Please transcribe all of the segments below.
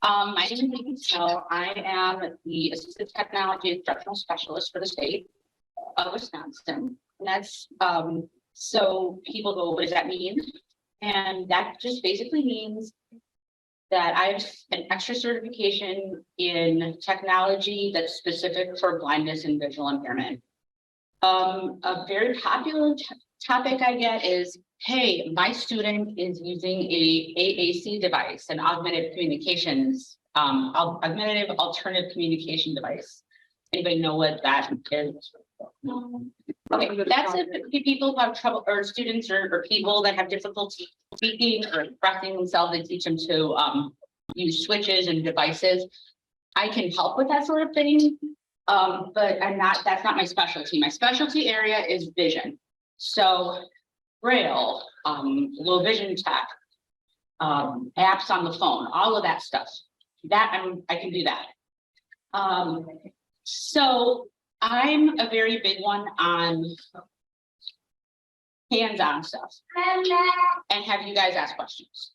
My name is Nikki Snow. I am the Assistant Technology Instructional Specialist for the state of Wisconsin. And that's, so people go, what does that mean? And that just basically means that I have an extra certification in technology that's specific for blindness and visual impairment. A very popular topic I get is, hey, my student is using a AAC device, an augmented communications, augmentative alternative communication device. Anybody know what that is? Okay, that's if people who have trouble, or students or people that have difficulty speaking or expressing themselves, they teach them to use switches and devices. I can help with that sort of thing. But that's not my specialty. My specialty area is vision. So Braille, low vision tech, apps on the phone, all of that stuff. I can do that. So I'm a very big one on hands-on stuff. And have you guys asked questions?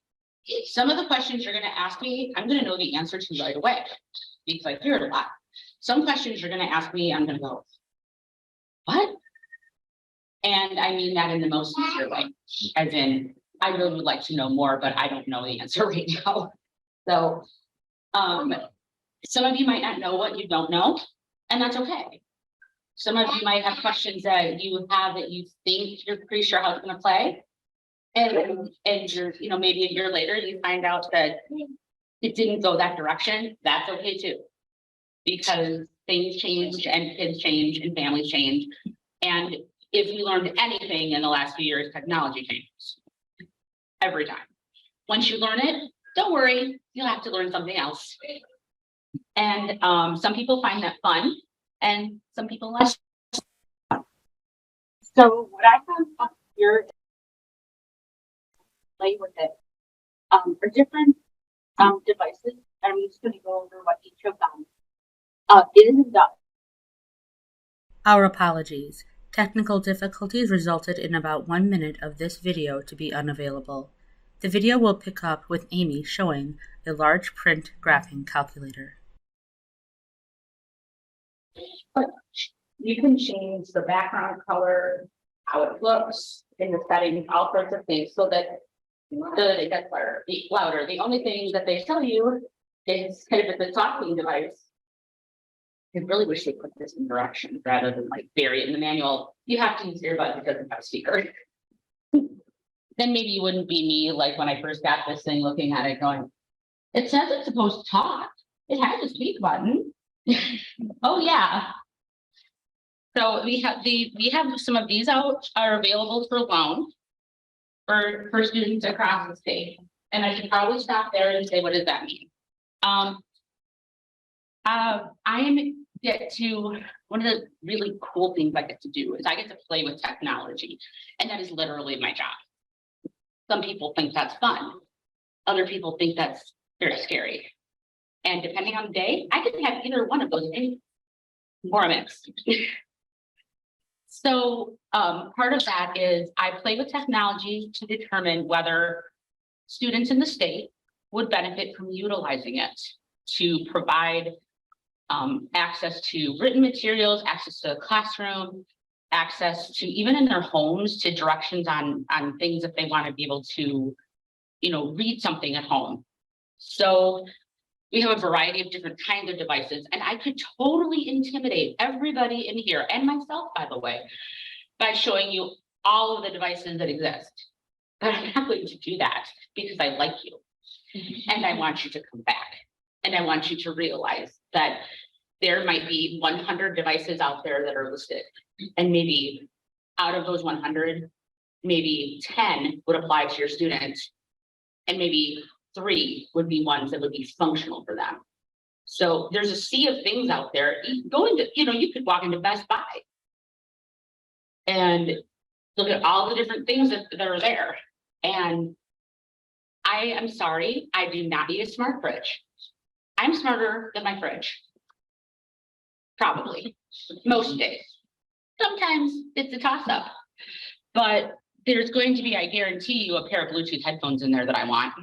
Some of the questions you're going to ask me, I'm going to know the answer to right away because I hear it a lot. Some questions you're going to ask me, I'm going to go, what? And I mean that in the most sincere way, as in, I really would like to know more, but I don't know the answer right now. So, some of you might not know what you don't know, and that's okay. Some of you might have questions that you have that you think you're pretty sure how it's going to play. And you're, maybe a year later, you find out that it didn't go that direction. That's okay too. Because things change and kids change and families change. And if we learned anything in the last few years, technology changes every time. Once you learn it, don't worry, you'll have to learn something else. And some people find that fun and some people less. So what I have up here, play with it, are different devices. And I'm just going to go over what each of them is and does. Our apologies. Technical difficulties resulted in about 1 minute of this video to be unavailable. The video will pick up with Amy showing a large print graphing calculator. You can change the background color, how it looks in the settings, all sorts of things so that it gets louder. The only thing that they tell you is kind of the talking device. I really wish they put this in directions rather than like bury it in the manual. You have to use earbuds because it doesn't have a speaker. Then maybe you wouldn't be me like when I first got this thing looking at it going, it says it's supposed to talk. It has a speak button. Oh yeah. So we have some of these out are available for loan for students across the state. And I should probably stop there and say, what does that mean? One of the really cool things I get to do is I get to play with technology, and that is literally my job. Some people think that's fun. Other people think that's very scary. And depending on the day, I can have either one of those things or a mix. So part of that is I play with technology to determine whether students in the state would benefit from utilizing it to provide access to written materials, access to a classroom, access to even in their homes to directions on things if they want to be able to, read something at home. So we have a variety of different kinds of devices, and I could totally intimidate everybody in here and myself, by the way, by showing you all of the devices that exist. But I'm not going to do that because I like you and I want you to come back. And I want you to realize that there might be 100 devices out there that are listed. And maybe out of those 100, maybe 10 would apply to your students. And maybe 3 would be ones that would be functional for them. So there's a sea of things out there. You could walk into Best Buy and look at all the different things that are there. And I am sorry, I do not need a smart fridge. I'm smarter than my fridge. Probably. Most days. Sometimes it's a toss-up. But there's going to be, I guarantee you, a pair of Bluetooth headphones in there that I want.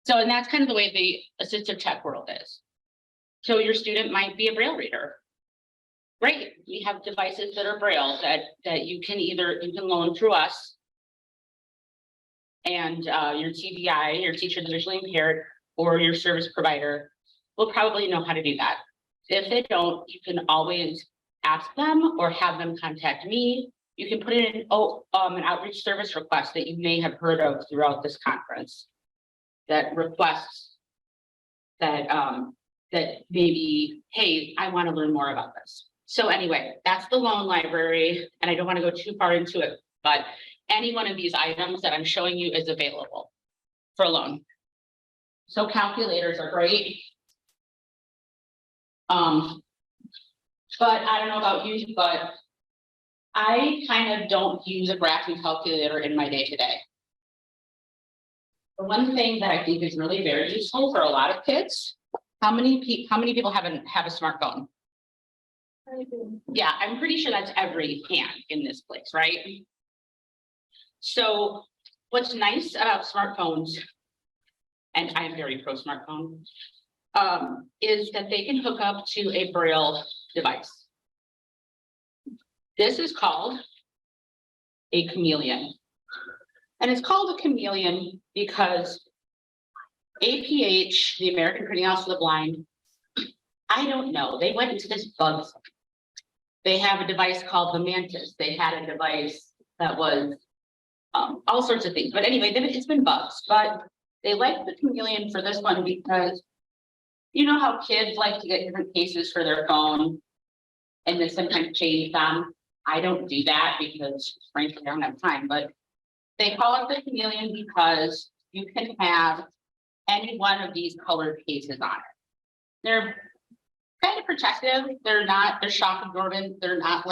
So, and that's kind of the way the assistive tech world is. So your student might be a Braille reader. Great, we have devices that are Braille that you can loan through us. And your TVI, your teacher that's visually impaired, or your service provider will probably know how to do that. If they don't, you can always ask them or have them contact me. You can put in an outreach service request that you may have heard of throughout this conference. That requests that maybe, hey, I want to learn more about this. So anyway, that's the loan library, and I don't want to go too far into it, but any one of these items that I'm showing you is available for a loan. So calculators are great. But I don't know about you, but I kind of don't use a graphing calculator in my day-to-day. The one thing that I think is really very useful for a lot of kids, how many people have a smartphone? Yeah, I'm pretty sure that's every hand in this place, right? So what's nice about smartphones, and I'm very pro smartphone, is that they can hook up to a Braille device. This is called a chameleon. And it's called a chameleon because APH, the American Printing House for the Blind, I don't know, they went into this bug zone. They have a device called the Mantis. They had a device that was all sorts of things. But anyway, it's been bugs. But they like the chameleon for this one because you know how kids like to get different cases for their phone and then sometimes change them. I don't do that because frankly, I don't have time, but they call it the chameleon because you can have any one of these colored cases on it. They're kind of protective. They're shock absorbent. They're not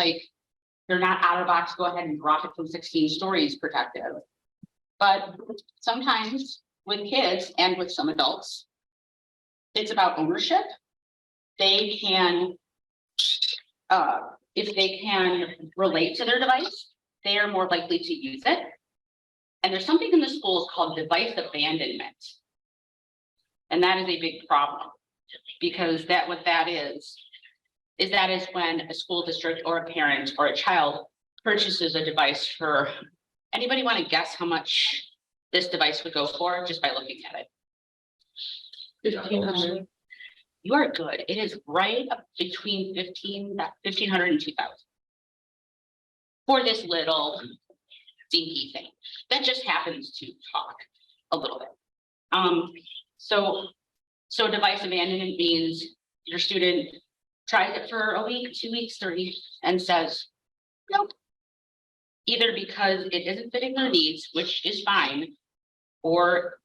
out of box, go ahead and drop it from 16 stories protective. But sometimes with kids and with some adults, it's about ownership. They can, if they can relate to their device, they are more likely to use it. And there's something in the schools called device abandonment. And that is a big problem because what that is when a school district or a parent or a child purchases a device for, anybody want to guess how much this device would go for just by looking at it? $1,500. You are good. It is right up between $1,500 and $2,000 for this little dinky thing that just happens to talk a little bit. So device abandonment means your student tries it for a week, 2 weeks, 3, and says, nope. Either because it isn't fitting their needs, which is fine, or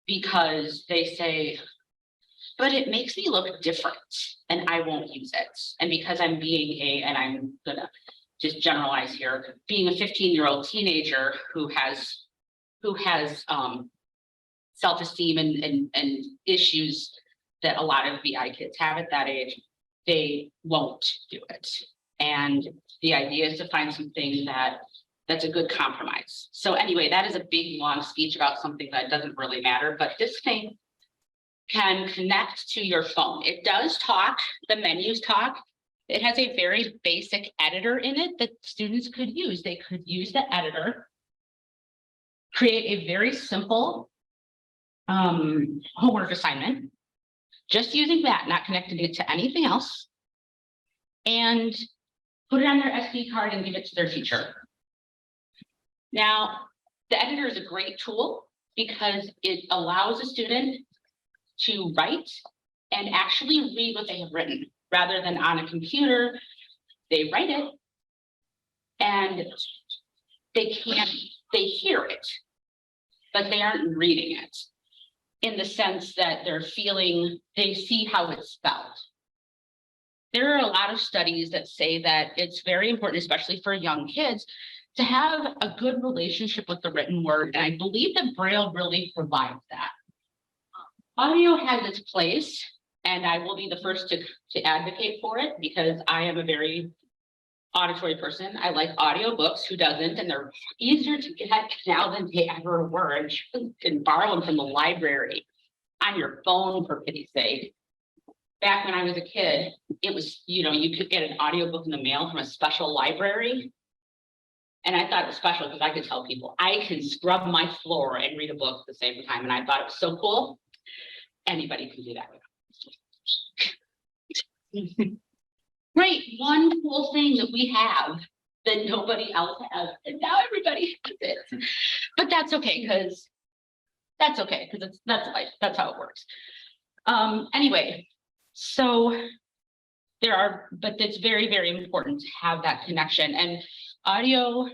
because they say, but it makes me look different and I won't use it. And because I'm and I'm gonna just generalize here, being a 15-year-old teenager who has self-esteem and issues that a lot of VI kids have at that age, they won't do it. And the idea is to find something that's a good compromise. So anyway, that is a big, long speech about something that doesn't really matter, but this thing can connect to your phone. It does talk, the menus talk. It has a very basic editor in it that students could use. They could use the editor, create a very simple homework assignment, just using that, not connecting it to anything else, and put it on their SD card and give it to their teacher. Now, the editor is a great tool because it allows a student to write and actually read what they have written rather than on a computer. They write it and they hear it, but they aren't reading it in the sense that they see how it's spelled. There are a lot of studies that say that it's very important, especially for young kids, to have a good relationship with the written word. And I believe that Braille really provides that. Audio has its place, and I will be the first to advocate for it because I am a very auditory person. I like audiobooks, who doesn't? And they're easier to get now than they ever were. And you can borrow them from the library. on your phone, for pity's sake. Back when I was a kid, it was, you know, you could get an audiobook in the mail from a special library. And I thought it was special because I could tell people I can scrub my floor and read a book at the same time. And I thought it was so cool. Anybody can do that. Great, one cool thing that we have that nobody else has, and now everybody has it. But that's okay, because that's life. That's how it works. Anyway, so but it's very, very important to have that connection. And audio,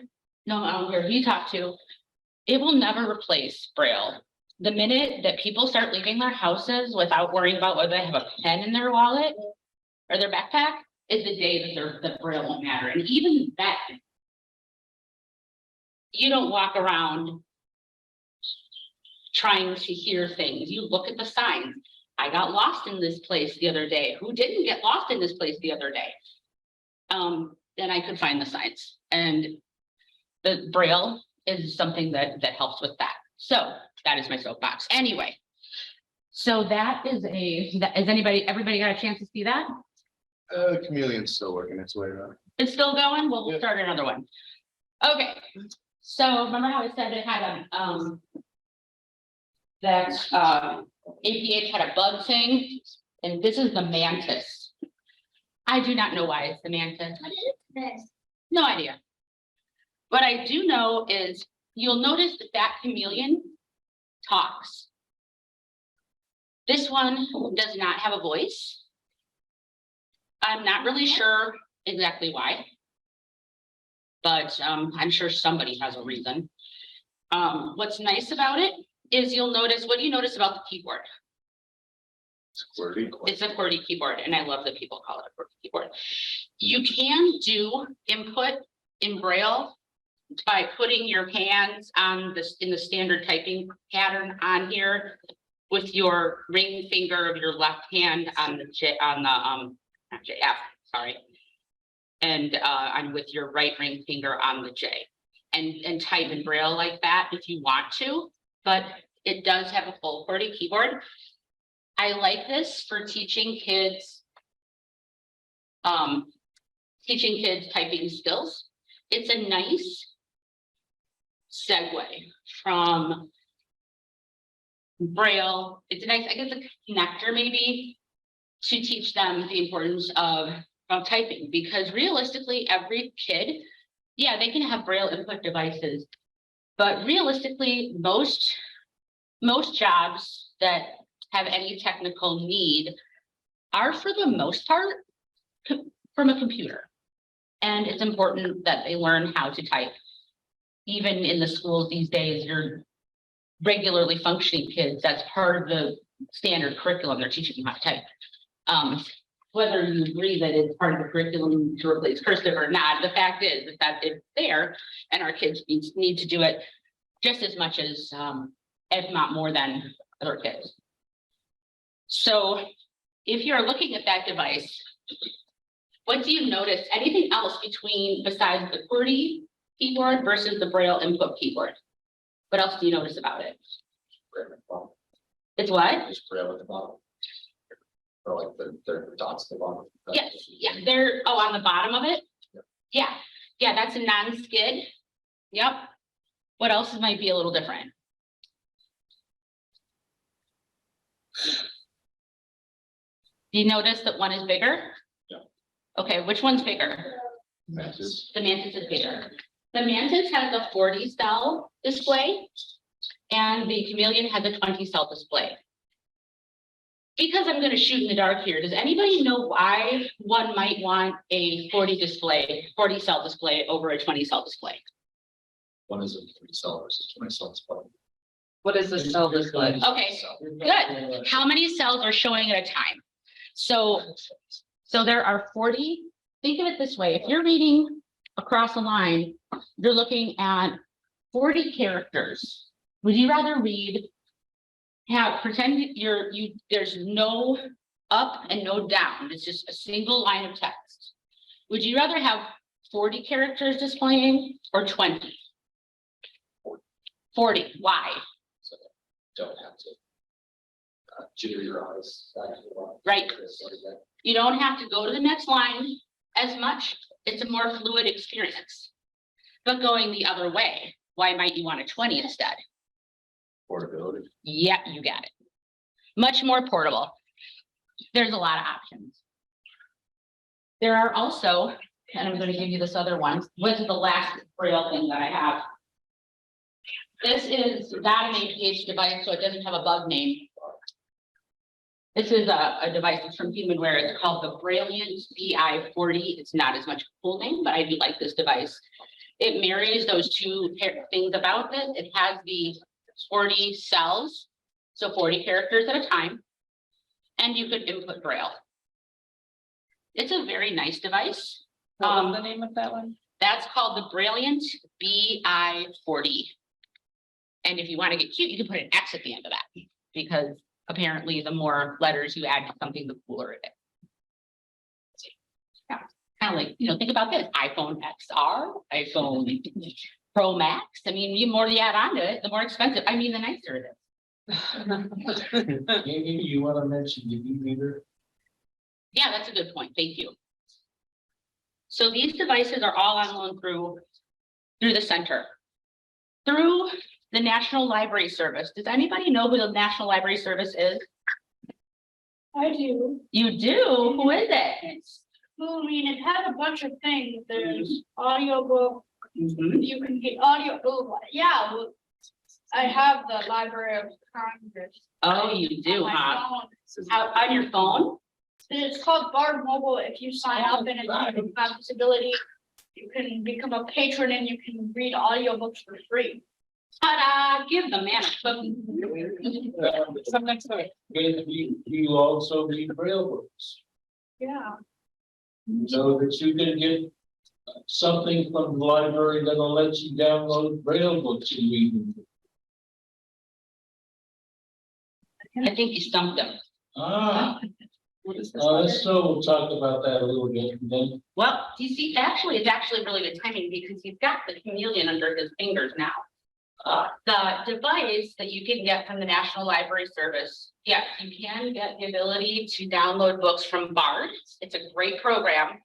no, I don't care who you talk to, it will never replace Braille. The minute that people start leaving their houses without worrying about whether they have a pen in their wallet or their backpack is the day that Braille won't matter. And even that, you don't walk around trying to hear things. You look at the signs. I got lost in this place the other day. Who didn't get lost in this place the other day? Then I could find the signs. And the Braille is something that helps with that. So that is my soapbox. Anyway, so that is everybody got a chance to see that? Chameleon's still working its way around. It's still going? Well, we'll Yeah. start another one. Okay, so remember how I said it had a, that APH had a bug thing, and this is the mantis. I do not know why it's the mantis. What is this? No idea. What I do know is you'll notice that chameleon talks. This one does not have a voice. I'm not really sure exactly why, but I'm sure somebody has a reason. What's nice about it is you'll notice, what do you notice about the keyboard? It's QWERTY. It's a QWERTY keyboard, and I love that people call it a QWERTY keyboard. You can do input in Braille by putting your hands on this in the standard typing pattern on here with your ring finger of your left hand on the not JF, sorry. And with your right ring finger on the J, and type in Braille like that if you want to, but it does have a full QWERTY keyboard. I like this for teaching kids typing skills. It's a nice segue from Braille. It's a nice, I guess, a connector maybe to teach them the importance of typing, because realistically, every kid, yeah, they can have Braille input devices, but realistically, most jobs that have any technical need are, for the most part, from a computer. And it's important that they learn how to type. Even in the schools these days, your regularly functioning kids, that's part of the standard curriculum. They're teaching them how to type. Whether you agree that it's part of the curriculum to replace cursive or not, the fact is that it's there, and our kids need to do it just as much as, if not more than, other kids. So if you're looking at that device, what do you notice? Anything else besides the QWERTY keyboard versus the Braille input keyboard? What else do you notice about it? It's what? Just Braille at the bottom. Or like the dots at the bottom. Yes, yeah, they're, on the bottom of it? Yeah, that's a non-skid. Yep. What else might be a little different? Do you notice that one is bigger? Yeah. Okay, which one's bigger? Mantis. The mantis is bigger. The mantis has a 40 cell display, and the chameleon has a 20 cell display. Because I'm going to shoot in the dark here, does anybody know why one might want a 40 cell display over a 20 cell display? One is a 3 cell versus 20 cell display. What is the cell display? Okay, good. How many cells are showing at a time? So there are 40. Think of it this way: if you're reading across a line, you're looking at 40 characters. Would you rather pretend there's no up and no down, it's just a single line of text? Would you rather have 40 characters displaying or 20? 40. Why? So they don't have to jittery eyes. Right. You don't have to go to the next line as much. It's a more fluid experience. But going the other way, why might you want a 20 instead? Portability. Yeah, you got it. Much more portable. There's a lot of options. There are also, and I'm going to give you this other one, which is the last Braille thing that I have. This is not an APH device, so it doesn't have a bug name. This is a device that's from Humanware. It's called the Brailliant BI40. It's not as much a cool name, but I do like this device. It marries those two things about it. It has the 40 cells, so 40 characters at a time, and you could input Braille. It's a very nice device. What was the name of that one? That's called the Brailliant BI40. And if you want to get cute, you can put an X at the end of that, because apparently the more letters you add to something, the cooler it is. Yeah, kind of like, think about this: iPhone XR, iPhone Pro Max. I mean, the more you add onto it, the more expensive. I mean, the nicer it is. Amy, you want to mention the e-reader? Yeah, that's a good point. Thank you. So these devices are all on loan through the center, through the National Library Service. Does anybody know who the National Library Service is? I do. You do? Who is it? Well, I mean, it has a bunch of things. There's audiobook. Mhm. You can get audio. Oh, yeah. Well, I have the Library of Congress. Oh, you do, on my huh? phone. On your phone? It's called Bard Mobile. If you sign up and if you have disability, you can become a patron and you can read audiobooks for free. Ta-da! Give the man a cookie. Some next time. You also read Braille books, Yeah. so that you can get something from the library that'll let you download Braille books and read them. I think you stumped him. Ah, What is this? so we'll talk about that a little bit, and then Well, you see, it's actually really good timing because he's got the chameleon under his fingers now. The device that you can get from the National Library Service, yes, you can get the ability to download books from Bard. It's a great program.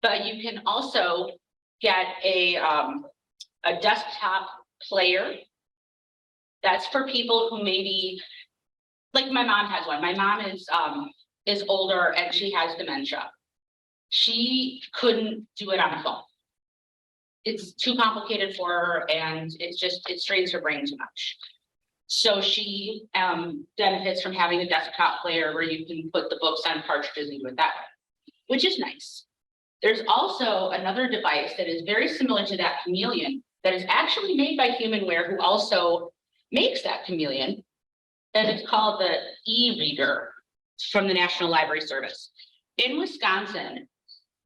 But you can also get a desktop player. That's for people who maybe, like my mom has one. My mom is older and she has dementia. She couldn't do it on a phone. It's too complicated for her and it strains her brain too much. So she benefits from having a desktop player where you can put the books on cartridges and do it that way, which is nice. There's also another device that is very similar to that chameleon that is actually made by Humanware, who also makes that chameleon. And it's called the e-reader from the National Library Service. In Wisconsin,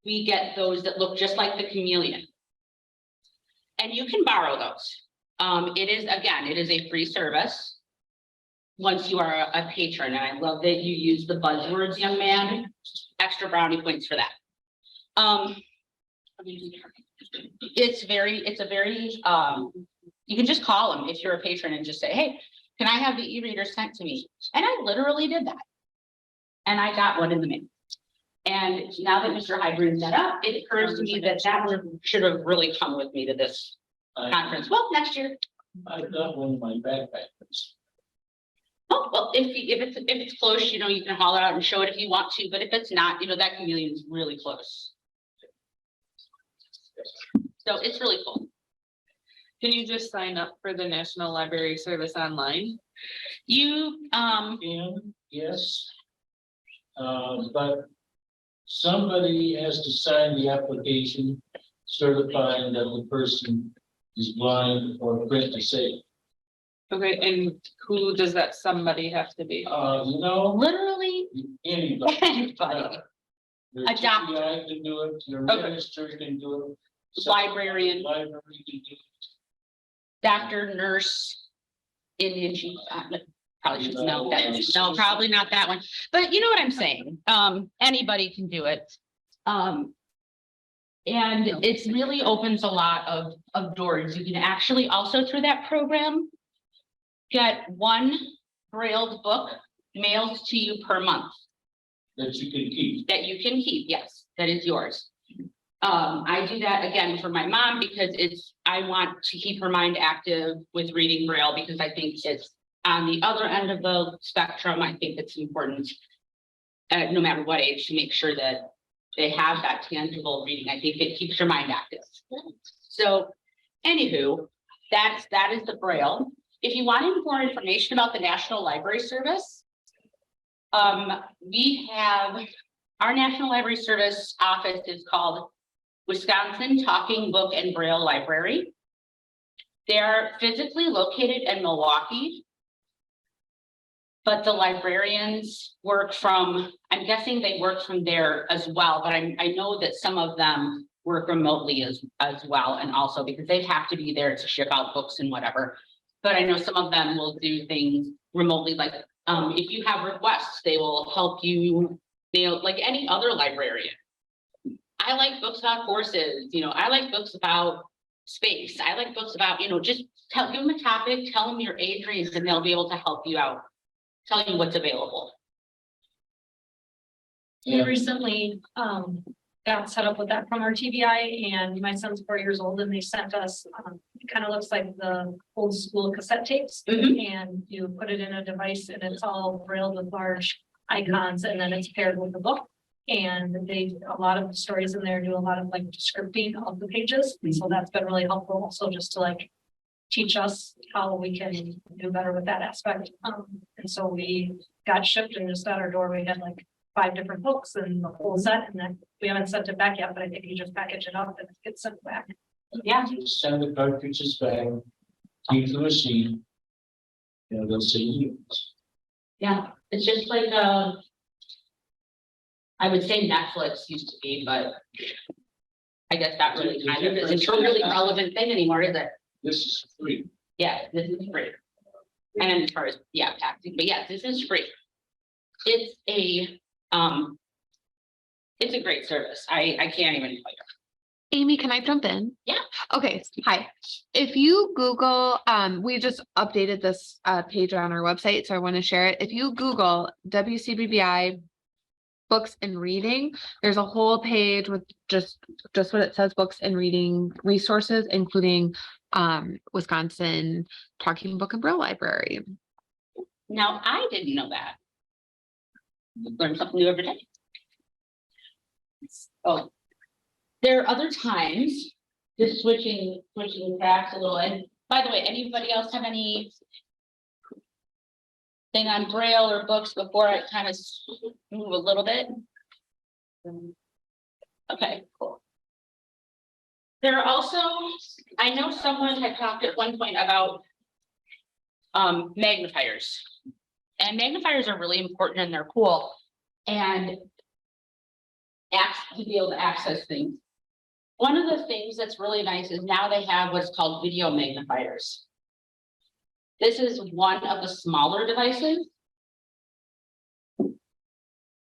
we get those that look just like the chameleon. And you can borrow those. It is a free service once you are a patron. And I love that you use the buzzwords, young man. Extra brownie points for that. It's a very, you can just call them if you're a patron and just say, hey, can I have the e-reader sent to me? And I literally did that. And I got one in the mail. And now that Mr. Hybrid set up, it occurs to me that should have really come with me to this conference. Well, next year. I've got one in my backpack. Oh, well, if it's close, you can haul it out and show it if you want to, but if it's not, that chameleon is really close. So it's really cool. Can you just sign up for the National Library Service online? You, And yes. But somebody has to sign the application certifying that the person is blind or print disabled. Okay, and who does that somebody have to be? literally Anybody. anybody, Your A doctor. TPI can do it, your Okay. minister can do it. Librarian. Library can do it. doctor, nurse, Indian chief. Probably should know that. No, probably not that one. But you know what I'm saying? Anybody can do it. And it's really opens a lot of doors. You can actually also through that program get one brailled book mailed to you per month that you can keep. that you can keep. Yes, that is yours. I do that again for my mom because I want to keep her mind active with reading Braille because I think it's on the other end of the spectrum. I think it's important, no matter what age, to make sure that they have that tangible reading. I think it keeps your mind active. So anywho, that is the Braille. If you want more information about the National Library Service, we have, our National Library Service office is called Wisconsin Talking Book and Braille Library. They're physically located in Milwaukee, but the librarians work from, I'm guessing they work from there as well, but I know that some of them work remotely as well, and also because they have to be there to ship out books and whatever. But I know some of them will do things remotely, like if you have requests, they will help you, like any other librarian. I like books about horses, I like books about space. I like books about, just give them a topic, tell them your age range, and they'll be able to help you out, tell you what's available. We recently got set up with that from our TBI, and my son's 4 years old, and they sent us, it kind of looks like the old school cassette tapes. Mhm. And you put it in a device and it's all brailled with large icons, and then it's paired with the book. And a lot of the stories in there do a lot of like descripting of the pages, and so that's been really helpful also just to like teach us how we can do better with that aspect. And so we got shipped, and just at our door, we had like 5 different books and the whole set, and then we haven't sent it back yet, but I think you just package it up and it gets sent back. Yeah, Just send the cartridges back, keep the receipt. They'll say use. yeah, it's just like, I would say Netflix used to be, but I guess that really kind of isn't a really relevant thing anymore, is it? This is free. Yeah, this is free. And as far as, taxing, but yes, this is free. It's a great service. I can't even tell you. Amy, can I jump in? Yeah. Okay, hi. If you Google, we just updated this page on our website, so I want to share it. If you Google WCBBI books and reading, there's a whole page with just what it says, books and reading resources, including Wisconsin Talking Book and Braille Library. Now, I didn't know that. Learn something new every day. Oh, there are other times, just switching tracks a little. And by the way, anybody else have any thing on Braille or books before I kind of move a little bit? Okay, cool. There are also, I know someone had talked at one point about magnifiers. And magnifiers are really important and they're cool. And to be able to access things. One of the things that's really nice is now they have what's called video magnifiers. This is one of the smaller devices.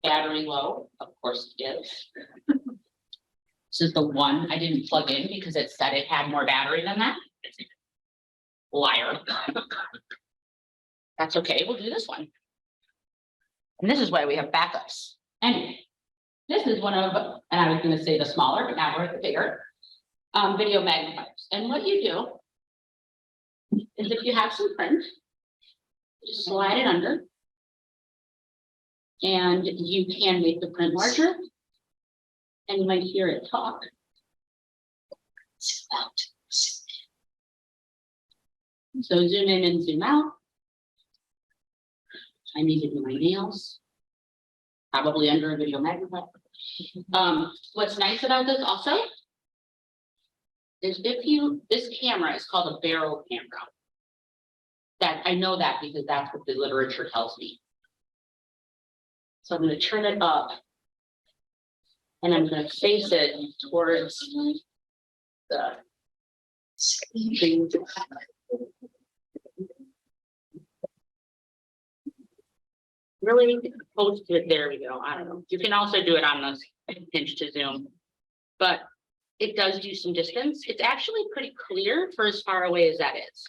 Battery low, of course it is. This is the one I didn't plug in because it said it had more battery than that. Liar. That's okay, we'll do this one. And this is why we have backups. Anyway, this is one of, and I was gonna say the smaller, but now we're at the bigger, video magnifiers. And what you do is if you have some print, just slide it under. And you can make the print larger. And you might hear it talk. Zoom out. So zoom in and zoom out. I need to do my nails. Probably under a video magnifier. What's nice about this also is this camera is called a barrel camera. That I know that because that's what the literature tells me. So I'm going to turn it up and I'm going to face it towards the screen. Really close to it. There we go. I don't know. You can also do it on the pinch to zoom, but it does do some distance. It's actually pretty clear for as far away as that is.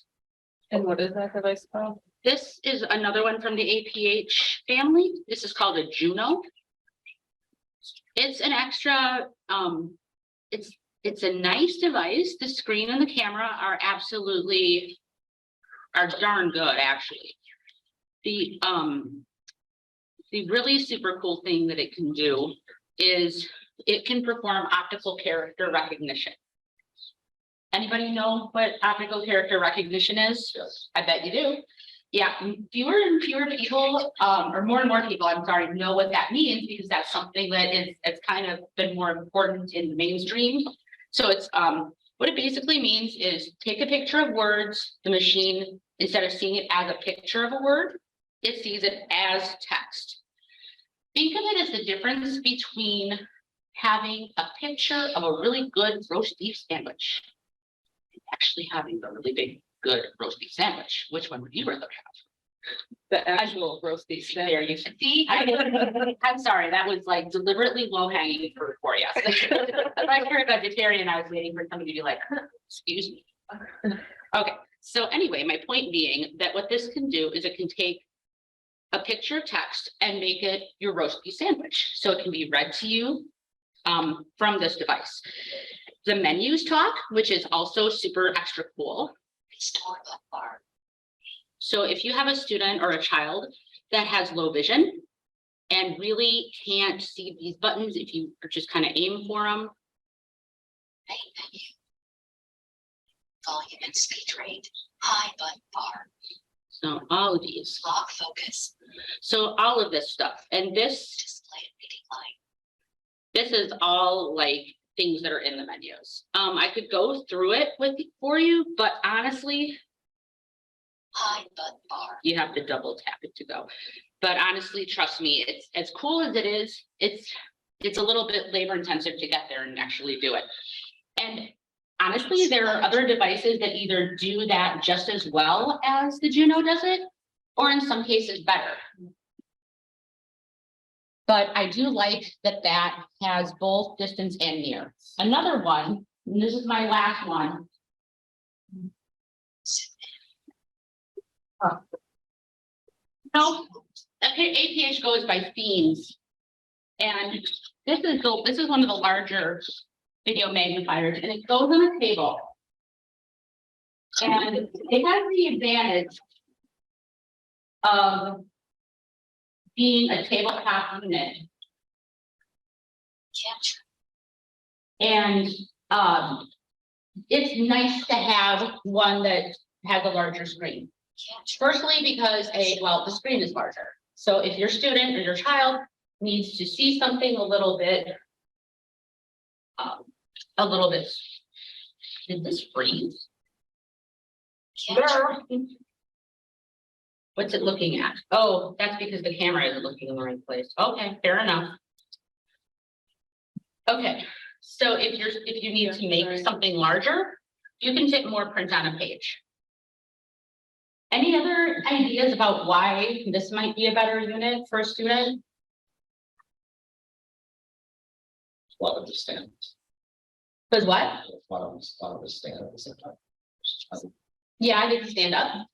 And what is that device called? This is another one from the APH family. This is called a Juno. It's an extra, it's a nice device. The screen and the camera are darn good, actually. The really super cool thing that it can do is it can perform optical character recognition. Anybody know what optical character recognition is? Yes. I bet you do. Yeah, fewer and fewer people, or more and more people, I'm sorry, know what that means, because that's something that it's kind of been more important in the mainstream. So it's, what it basically means is take a picture of words, the machine, instead of seeing it as a picture of a word, it sees it as text. Think of it as the difference between having a picture of a really good roast beef sandwich and actually having a really big, good roast beef sandwich. Which one would you rather have? The actual roast beef. There you see, I'm sorry, that was like deliberately low hanging fruit for you. If I were a vegetarian, I was waiting for somebody to be like, excuse me. Okay, so anyway, my point being that what this can do is it can take a picture of text and make it your roast beef sandwich. So it can be read to you from this device. The menus talk, which is also super extra cool. So if you have a student or a child that has low vision and really can't see these buttons, if you just kind of aim for them. Main menu. Volume and speed rate, high button bar, So all of these, lock focus, so all of this stuff, and this display reading light. this is all like things that are in the menus. I could go through it for you, but honestly, High button bar, you have to double tap it to go. But honestly, trust me, it's as cool as it is, it's a little bit labor intensive to get there and actually do it. And honestly, there are other devices that either do that just as well as the Juno does it, or in some cases better. But I do like that that has both distance and near. Another one, and this is my last one. No, APH goes by themes. And this is one of the larger video magnifiers, and it goes on a table. And it has the advantage of being a tabletop unit. capture, And it's nice to have one that has a larger screen. capture, Firstly, because the screen is larger. So if your student or your child needs to see something a little bit. Did this freeze? capture, What's it looking at? Oh, that's because the camera isn't looking in the right place. Okay, fair enough. Okay, so if you need to make something larger, you can fit more print on a page. Any other ideas about why this might be a better unit for a student? A lot of the standards. Because what? A lot of the standards. Yeah, I get to stand up.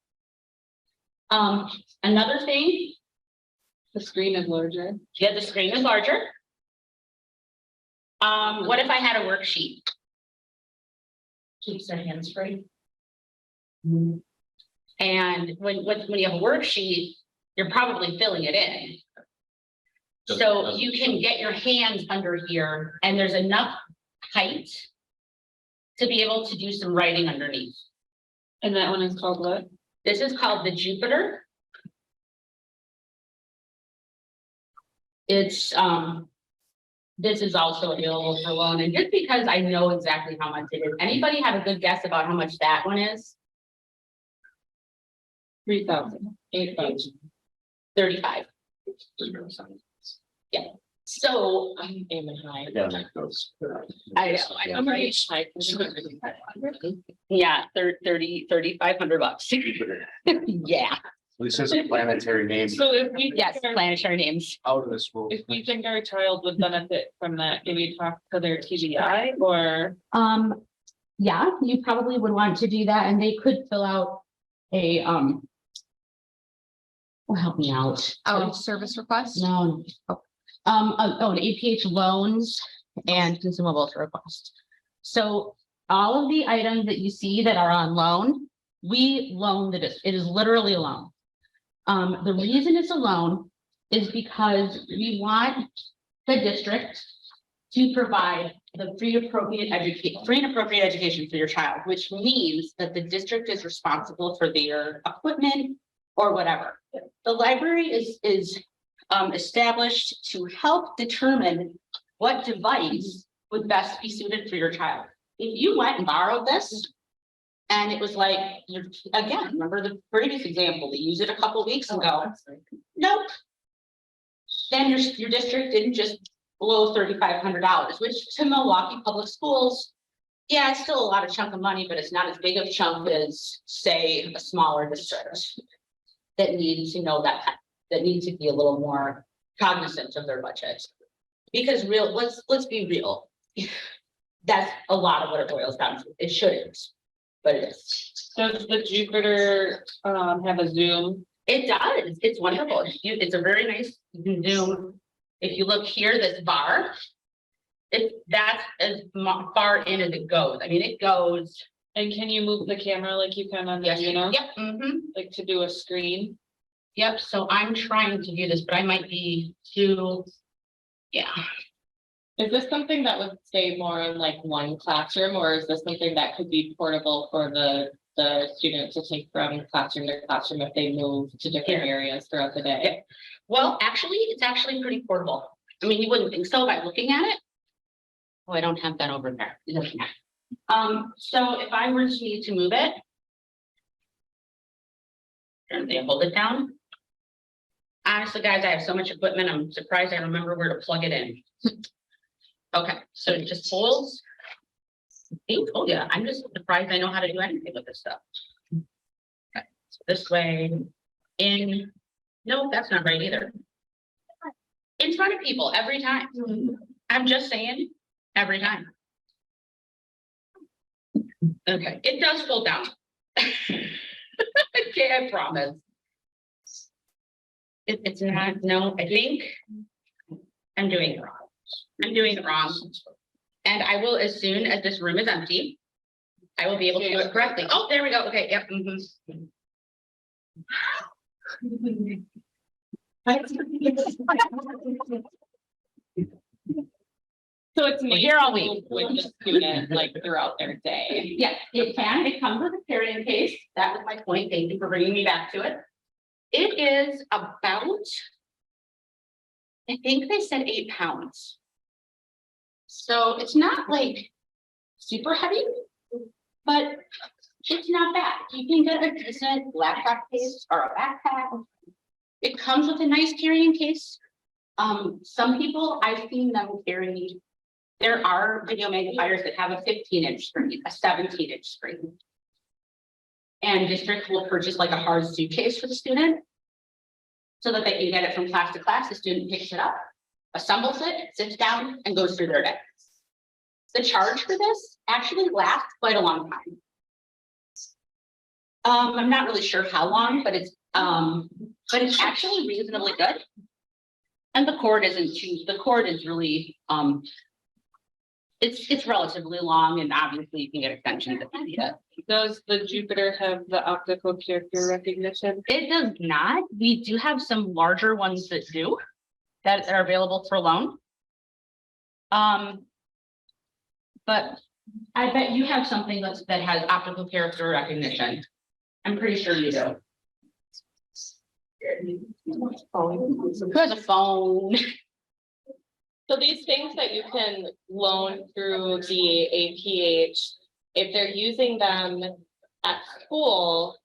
Another thing, The screen is larger. yeah, the screen is larger. What if I had a worksheet? Keeps their hands free. And when you have a worksheet, you're probably filling it in. So you can get your hands under here and there's enough height to be able to do some writing underneath. And that one is called what? This is called the Jupiter. It's, this is also available for loan, and just because I know exactly how much it is, anybody have a good guess about how much that one is? 3,000, 8,000. 35. So, I'm aiming high. Yeah, make those. I know, I'm right. High. yeah, 3,500 bucks. Yeah, This is a planetary name So if we. yes, think our- planetary names. out of this world. If we think our child would benefit from that, do we talk to their TBI or? Yeah, you probably would want to do that, and they could fill out a help me out. Oh, service request? No. An APH loans and consumables request. So all of the items that you see that are on loan, we loan the district. It is literally a loan. The reason it's a loan is because we want the district to provide the free and appropriate education for your child, which means that the district is responsible for their equipment or whatever. The library is established to help determine what device would best be suited for your child. If you went and borrowed this, and it was like, again, remember the previous example, they used it a couple weeks ago. Nope. Then your district didn't just blow $3,500, which to Milwaukee Public Schools, yeah, it's still a lot of chunk of money, but it's not as big of a chunk as, say, a smaller district that needs, that needs to be a little more cognizant of their budget. Because let's be real. That's a lot of what it boils down to. It shouldn't, but it is. Does the Jupiter have a Zoom? It does. It's wonderful. It's a very nice Zoom. If you look here, this bar, that's as far in as it goes. I mean, it goes. And can you move the camera like you can on the Juno? Yep. Mm-hmm. Like to do a screen? Yep. So I'm trying to do this, but I might be too. Yeah. Is this something that would stay more in like one classroom, or is this something that could be portable for the student to take from classroom to classroom if they move to different areas throughout the day? Yeah. Well, actually, it's actually pretty portable. I mean, you wouldn't think so by looking at it. Oh, I don't have that over there. So if I were to need to move it, and they hold it down. Honestly, guys, I have so much equipment. I'm surprised I remember where to plug it in. Okay, so it just holds. Oh yeah, I'm just surprised I know how to do anything with this stuff. Okay, so this way, in. No, that's not right either. In front of people every time. I'm just saying, every time. Okay, it does fold down. Okay, I promise. It's not, no, I think I'm doing it wrong. I'm doing it wrong. And I will, as soon as this room is empty, I will be able to do it correctly. Oh, there we go. Okay, yep. So it's We're here all week. with the student like throughout their day. Yeah, it can. It comes with a carrying case. That was my point. Thank you for bringing me back to it. It is about, I think they said 8 pounds. So it's not like super heavy, but it's not bad. You can get a decent laptop case or a backpack. It comes with a nice carrying case. Some people, I've seen them carry, there are video magnifiers that have a 15-inch screen, a 17-inch screen. And district will purchase like a hard suitcase for the student so that they can get it from class to class. The student picks it up, assembles it, sits down, and goes through their day. The charge for this actually lasts quite a long time. I'm not really sure how long, but it's actually reasonably good. And the cord isn't too, the cord is really, it's relatively long, and obviously you can get extensions if you need it. Does the Jupiter have the optical character recognition? It does not. We do have some larger ones that do, that are available for loan. But I bet you have something that has optical character recognition. I'm pretty sure you do. Who has a phone? So these things that you can loan through the APH, if they're using them at school,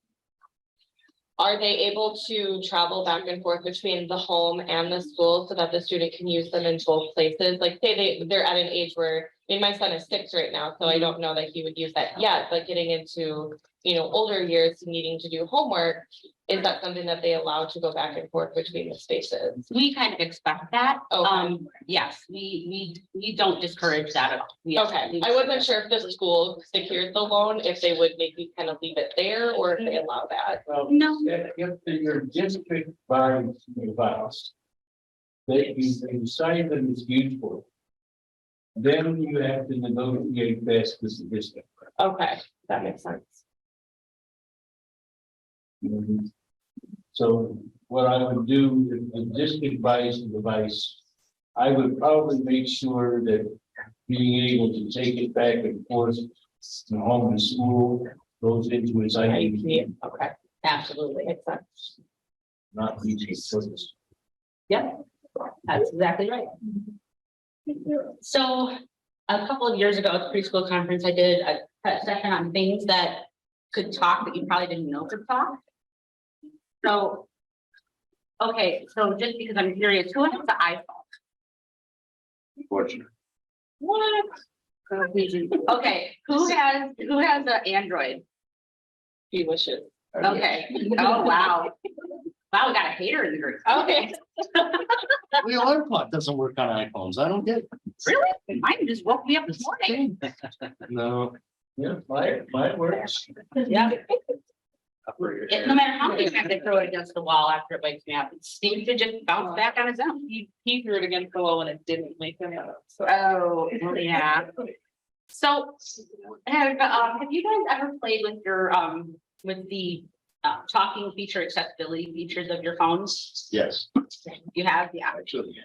are they able to travel back and forth between the home and the school so that the student can use them in both places? Like say they're at an age where, I mean, my son is 6 right now, so I don't know that he would use that yet, but getting into, older years needing to do homework, Is that something that they allow to go back and forth between the spaces? We kind of expect that. Okay. Yes, we don't discourage that at all. We Okay, actually- I wasn't sure if the school secured the loan, if they would maybe kind of leave it there, or if they allow that. Well, No. if your district buys the device, they decide that it's useful. Then you have to negotiate best with the district. Okay, that makes sense. So what I would do if the district buys the device, I would probably make sure that being able to take it back and forth from home to school goes into its IEP, Okay, Absolutely. makes sense. not easy service. Yep, that's exactly right. So a couple of years ago at the preschool conference, I did a session on things that could talk that you probably didn't know could talk. So, okay, so just because I'm curious, who has the iPhone? Unfortunately. What? Okay, who has the Android? He wishes. Okay, oh, wow. Wow, we got a hater in the group. Okay, The alarm clock doesn't work on iPhones. I don't get it. really? Mine just woke me up this morning. No. Yeah, mine works. Yeah. No matter how many times I throw it against the wall after it wakes me up, it seems to just bounce back on its own. He threw it against the wall and it didn't make him up. So Oh, yeah. So, have you guys ever played with your, with the, talking feature, accessibility features of your phones? Yes. You have, yeah. Actually,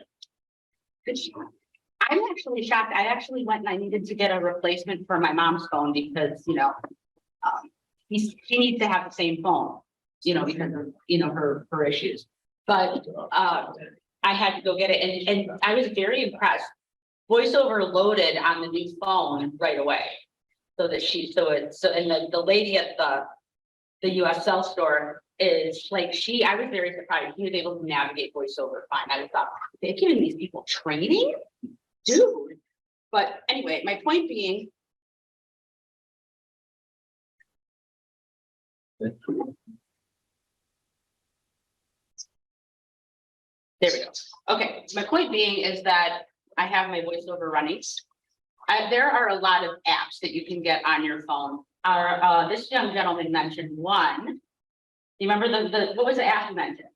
I'm actually shocked. I actually went and I needed to get a replacement for my mom's phone because, she needs to have the same phone, because of, her issues. But, I had to go get it and I was very impressed. VoiceOver loaded on the new phone right away. And the lady at the US Cell store is like, I was very surprised. She was able to navigate VoiceOver fine. I thought, they're giving these people training? Dude. But anyway, my point being, there we go. Okay, my point being is that I have my VoiceOver running. There are a lot of apps that you can get on your phone. This young gentleman mentioned one. You remember what was the app you mentioned?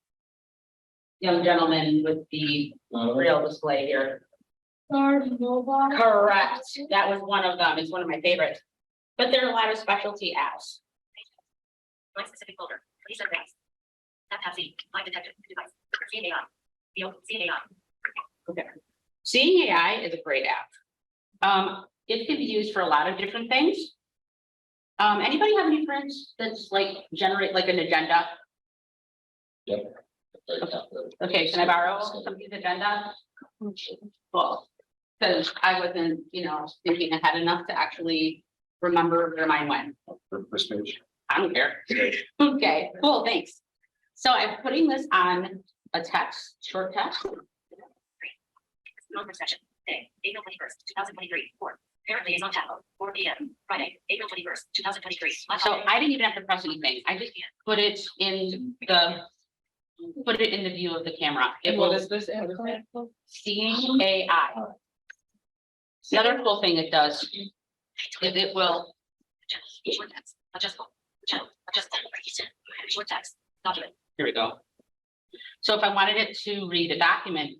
Young gentleman with the real display here. Correct. That was one of them. It's one of my favorites. But there are a lot of specialty apps. My specific folder, please advance. Tap Z, line detected, device, seeing AI. Field, seeing AI. Okay. Seeing AI is a great app. It can be used for a lot of different things. Anybody have any friends that's like generate like an agenda? Okay, can I borrow somebody's agenda? Well, because I wasn't, thinking ahead enough to actually remember where mine went. First page. I don't care. Okay, cool, thanks. So I'm putting this on a text, short text. Non session, day, April 21st, 2023, 4. Parent liaison tab, 4 p.m. Friday, April 21st, 2023. So I didn't even have to press anything. I just put it in the view of the camera. It what will is this? Seeing AI. The other cool thing it does is it will, Short text, adjustable, channel, adjustable, short text, document. here we go. So if I wanted it to read a document,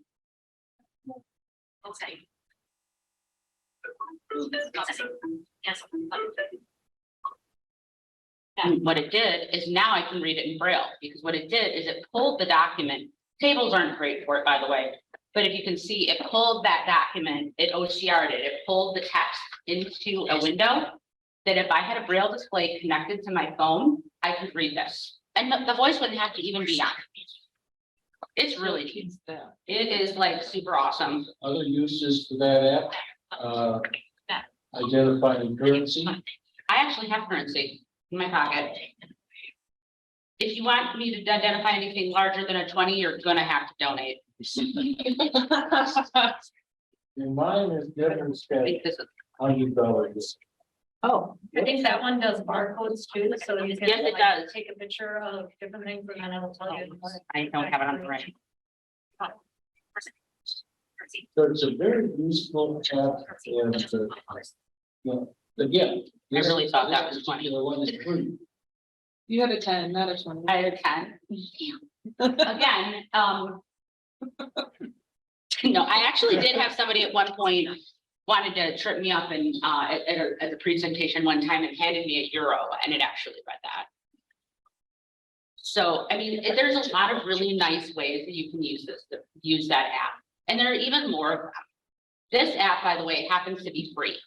Full setting. Processing. Cancel. Button. and what it did is now I can read it in Braille, because what it did is it pulled the document. Tables aren't great for it, by the way, but if you can see, it pulled that document, it OCR'd it, it pulled the text into a window. That if I had a Braille display connected to my phone, I could read this, and the voice wouldn't have to even be on. It's really neat. It is like super awesome. Other uses for that app, identifying currency. I actually have currency in my pocket. If you want me to identify anything larger than a 20, you're gonna have to donate. And mine is different, I think this is $100. Oh, I think that one does barcodes too, so you can. Yes, it like, does. Take a picture of different things and then it'll tell you. I don't have it on the right. So it's a very useful app and, again. I really thought that was funny. The one is free. You had a 10, not a 20. I had a 10. Again, no, I actually did have somebody at one point wanted to trip me up and, at a presentation one time and handed me a euro and it actually read that. So, I mean, there's a lot of really nice ways that you can use that app. And there are even more of them. This app, by the way, happens to be free,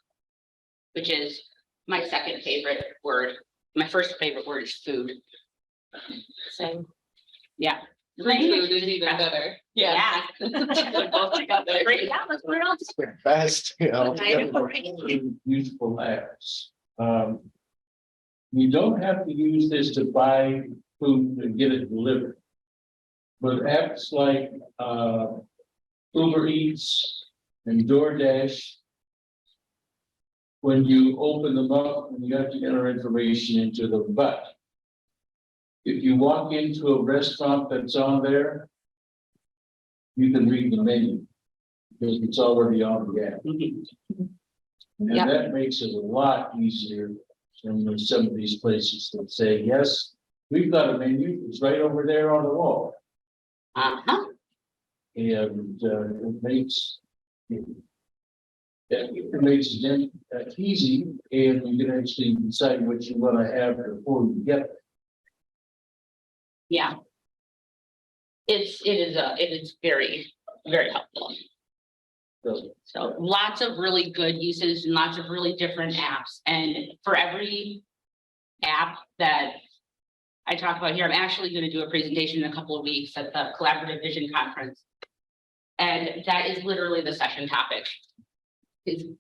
which is my second favorite word. My first favorite word is food. Same. Yeah. Free food is even better. Yeah. They're both together. Great. Yeah, let's put it all together. Best, you know. Useful apps. You don't have to use this to buy food and get it delivered. But apps like, Uber Eats and DoorDash. When you open them up, you have to enter information into them, but. If you walk into a restaurant that's on there. You can read the menu. Because it's already on the app. And Yep. that makes it a lot easier than some of these places that say, yes, we've got a menu, it's right over there on the wall. Uh-huh. And it makes. It makes it easy and you can actually decide what you want to have before you get it. Yeah. It is very, very helpful. So lots of really good uses and lots of really different apps. And for every app that I talk about here, I'm actually going to do a presentation in a couple of weeks at the Collaborative Vision Conference. And that is literally the session topic. Is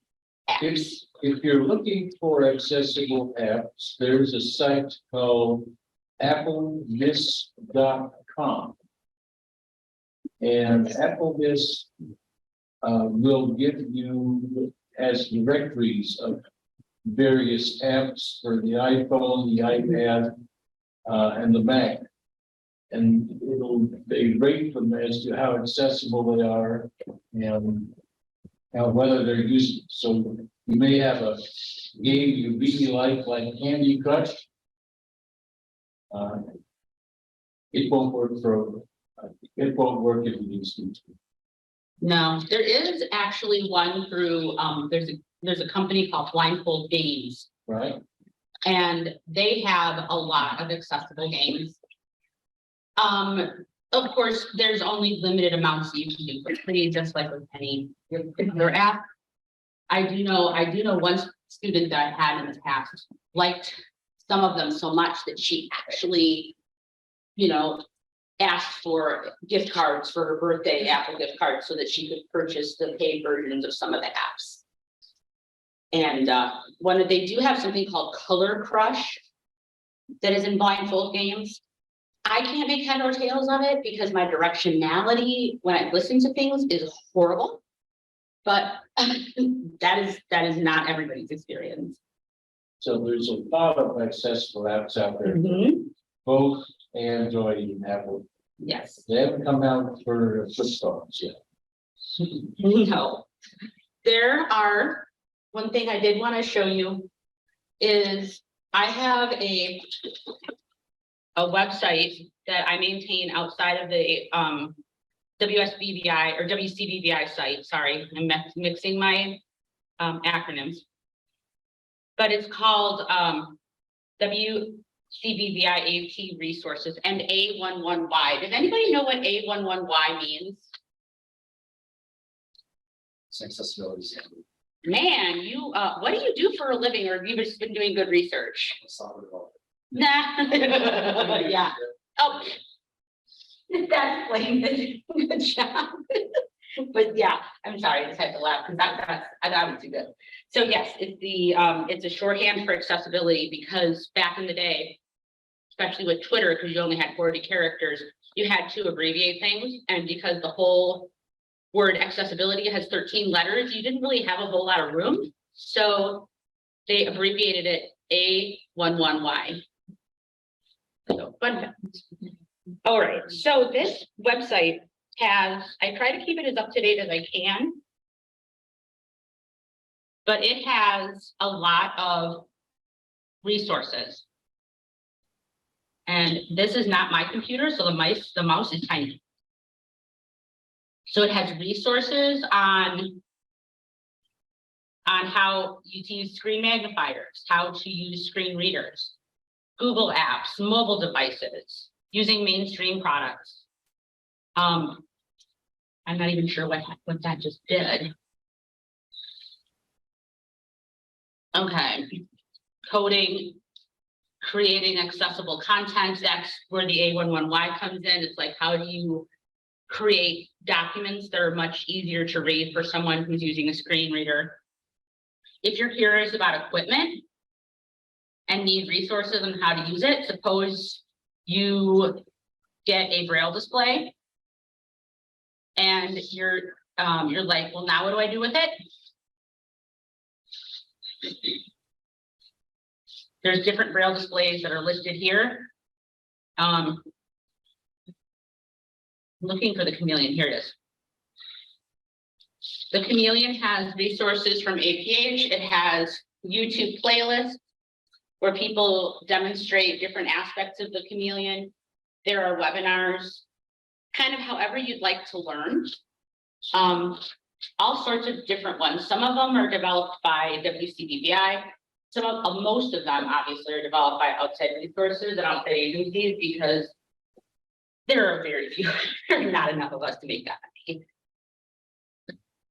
apps. If you're looking for accessible apps, there's a site called applevis.com. And AppleVis will give you as directories of various apps for the iPhone, the iPad, and the Mac. And they rate them as to how accessible they are and whether they're useful. So you may have a game you really like Candy Crush. It won't work if you use it. No, there is actually one through, there's a company called Blindfold Games, Right? and they have a lot of accessible games. Of course, there's only limited amounts that you can do for free, just like with any particular app. I do know one student that I had in the past liked some of them so much that she actually, asked for gift cards for her birthday, Apple gift cards, so that she could purchase the paid versions of some of the apps. And they do have something called Color Crush that is in Blindfold Games. I can't make head or tails of it because my directionality when I listen to things is horrible. But that is not everybody's experience. So there's a lot of accessible apps out there, both Android and Apple. Yes. They haven't come out for flip phones yet. No. There are, one thing I did want to show you is I have a website that I maintain outside of the WSBBI or WCBBI site. Sorry, I'm mixing my acronyms. But it's called WCBBI AT Resources and A11Y. Does anybody know what A11Y means? Accessibility standard. Man, you, what do you do for a living, or have you just been doing good research? Software development. Nah, yeah. Oh. That's lame. Good job. But yeah, I'm sorry, I just had to laugh because that was too good. So yes, it's a shorthand for accessibility because back in the day, especially with Twitter, because you only had 40 characters, you had to abbreviate things. And because the whole word accessibility has 13 letters, you didn't really have a whole lot of room. So they abbreviated it A11Y. So, fun fact. All right, so this website has, I try to keep it as up to date as I can. But it has a lot of resources. And this is not my computer, so the mouse is tiny. So it has resources on how you to use screen magnifiers, how to use screen readers, Google apps, mobile devices, using mainstream products. I'm not even sure what that just did. Okay, coding, creating accessible content, that's where the A11Y comes in. It's like, how do you create documents that are much easier to read for someone who's using a screen reader? If you're curious about equipment and need resources on how to use it, suppose you get a Braille display and you're like, well, now what do I do with it? There's different Braille displays that are listed here. Looking for the Chameleon, here it is. The Chameleon has resources from APH. It has YouTube playlists where people demonstrate different aspects of the Chameleon. There are webinars, kind of however you'd like to learn. All sorts of different ones. Some of them are developed by WCBBI. Most of them obviously are developed by outside resources and outside agencies because there are very few, there are not enough of us to make that money.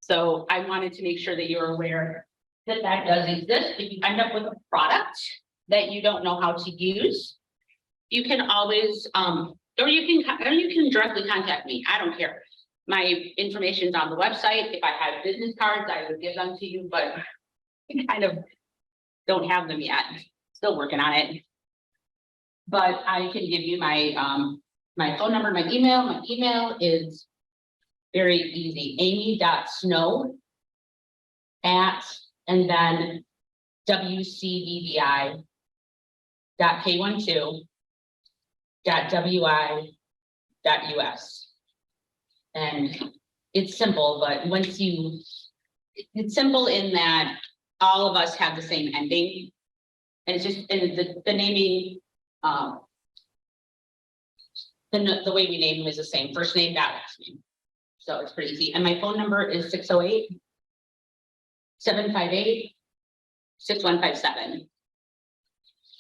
So I wanted to make sure that you're aware that that does exist. If you end up with a product that you don't know how to use, you can always, or you can directly contact me. I don't care. My information's on the website. If I had business cards, I would give them to you, but I kind of don't have them yet. Still working on it. But I can give you my my phone number, my email. My email is very easy. Amy.snow @ and then wcbbi.k12.wi.us. And it's simple, but it's simple in that all of us have the same ending. And it's just, and the naming, the way we name them is the same, first name, last name. So it's pretty easy. And my phone number is 608-758-6157.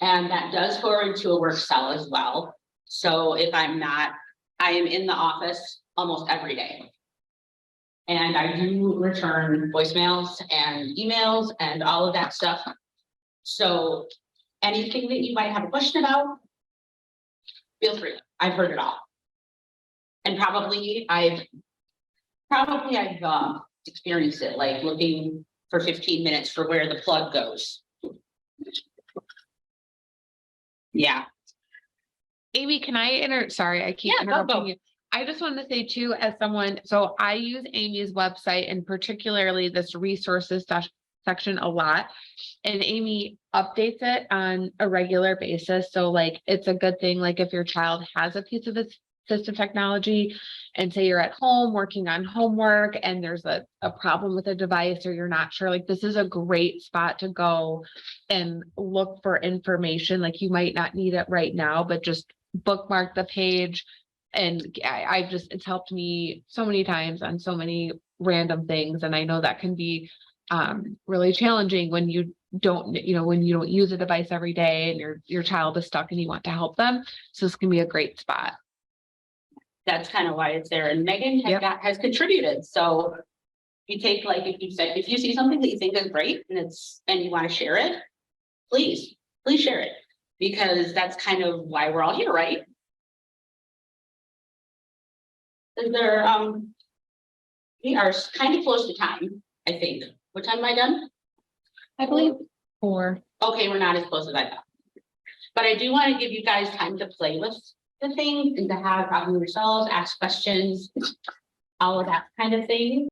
And that does forward to a work cell as well. So if I'm not, I am in the office almost every day. And I do return voicemails and emails and all of that stuff. So anything that you might have a question about, feel free. I've heard it all. And probably I've experienced it, like looking for 15 minutes for where the plug goes. Yeah. Amy, can I sorry, I keep Yeah, go. interrupting you. I just wanted to say too, as someone, so I use Amy's website and particularly this resources section a lot. And Amy updates it on a regular basis. So like, it's a good thing, like if your child has a piece of assistive technology and say you're at home working on homework and there's a problem with a device or you're not sure, like this is a great spot to go and look for information. Like you might not need it right now, but just bookmark the page. And it's helped me so many times on so many random things. And I know that can be really challenging when you don't use a device every day and your child is stuck and you want to help them. So this can be a great spot. That's kind of why it's there. And Megan has contributed. So you take, like, if you see something that you think is great and you want to share it, please share it, because that's kind of why we're all here, right? Is there, we are kind of close to time, I think. What time am I done? I believe 4. Okay, we're not as close as I thought. But I do want to give you guys time to play with the thing and to have problems yourselves, ask questions, all of that kind of thing.